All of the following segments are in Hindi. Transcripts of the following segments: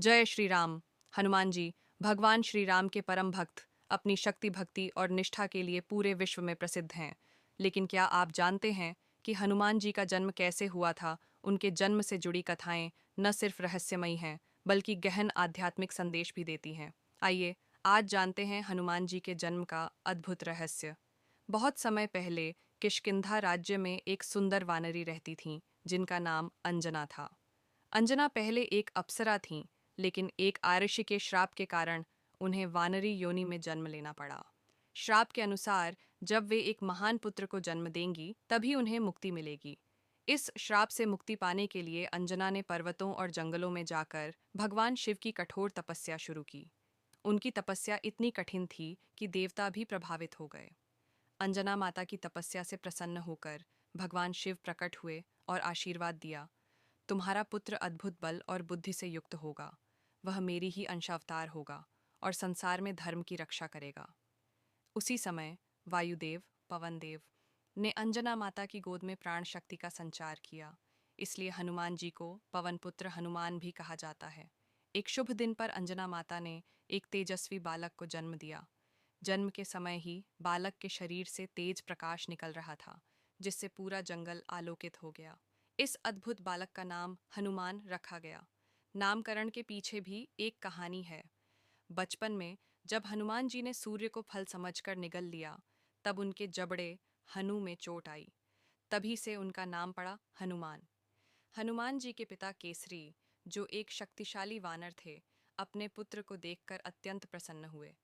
जय श्री राम। हनुमान जी भगवान श्री राम के परम भक्त, अपनी शक्ति भक्ति और निष्ठा के लिए पूरे विश्व में प्रसिद्ध हैं। लेकिन क्या आप जानते हैं कि हनुमान जी का जन्म कैसे हुआ था? उनके जन्म से जुड़ी कथाएं न सिर्फ रहस्यमयी हैं, बल्कि गहन आध्यात्मिक संदेश भी देती हैं। आइए आज जानते हैं हनुमान जी के जन्म का अद्भुत रहस्य। बहुत समय पहले किष्किंधा राज्य में एक सुंदर वानरी रहती थीं, जिनका नाम अंजना था। अंजना पहले एक अप्सरा थीं, लेकिन एक आर्षि के श्राप के कारण उन्हें वानरी योनि में जन्म लेना पड़ा। श्राप के अनुसार जब वे एक महान पुत्र को जन्म देंगी, तभी उन्हें मुक्ति मिलेगी। इस श्राप से मुक्ति पाने के लिए अंजना ने पर्वतों और जंगलों में जाकर भगवान शिव की कठोर तपस्या शुरू की। उनकी तपस्या इतनी कठिन थी कि देवता भी प्रभावित हो गए। अंजना माता की तपस्या से प्रसन्न होकर भगवान शिव प्रकट हुए और आशीर्वाद दिया, तुम्हारा पुत्र अद्भुत बल और बुद्धि से युक्त होगा। वह मेरी ही अंशावतार होगा और संसार में धर्म की रक्षा करेगा। उसी समय वायुदेव, पवनदेव ने अंजना माता की गोद में प्राण शक्ति का संचार किया। इसलिए हनुमान जी को पवन पुत्र हनुमान भी कहा जाता है। एक शुभ दिन पर अंजना माता ने एक तेजस्वी बालक को जन्म दिया। जन्म के समय ही बालक के शरीर से तेज प्रकाश निकल रहा था, जिससे पूरा जंगल आलोकित हो गया। इस अद्भुत बालक का नाम हनुमान रखा गया। नामकरण के पीछे भी एक कहानी है। बचपन में जब हनुमान जी ने सूर्य को फल समझकर निगल लिया, तब उनके जबड़े हनु में चोट आई। तभी से उनका नाम पड़ा हनुमान। हनुमान जी के पिता केसरी, जो एक शक्तिशाली वानर थे, अपने पुत्र को देखकर अत्यंत प्रसन्न हुए।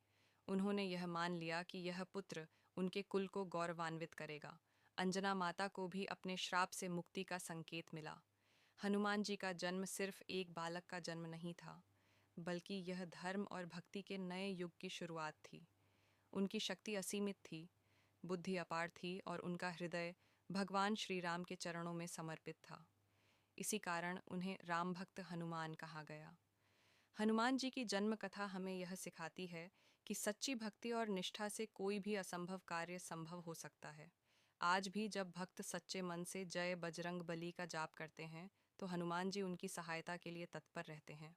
उन्होंने यह मान लिया कि यह पुत्र उनके कुल को गौरवान्वित करेगा। अंजना माता को भी अपने श्राप से मुक्ति का संकेत मिला। हनुमान जी का जन्म सिर्फ एक बालक का जन्म नहीं था, बल्कि यह धर्म और भक्ति के नए युग की शुरुआत थी। उनकी शक्ति असीमित थी, बुद्धि अपार थी और उनका हृदय भगवान श्री राम के चरणों में समर्पित था। इसी कारण उन्हें राम भक्त हनुमान कहा गया। हनुमान जी की जन्म कथा हमें यह सिखाती है कि सच्ची भक्ति और निष्ठा से कोई भी असंभव कार्य संभव हो सकता है। आज भी जब भक्त सच्चे मन से जय बजरंग बली का जाप करते हैं, तो हनुमान जी उनकी सहायता के लिए तत्पर रहते हैं।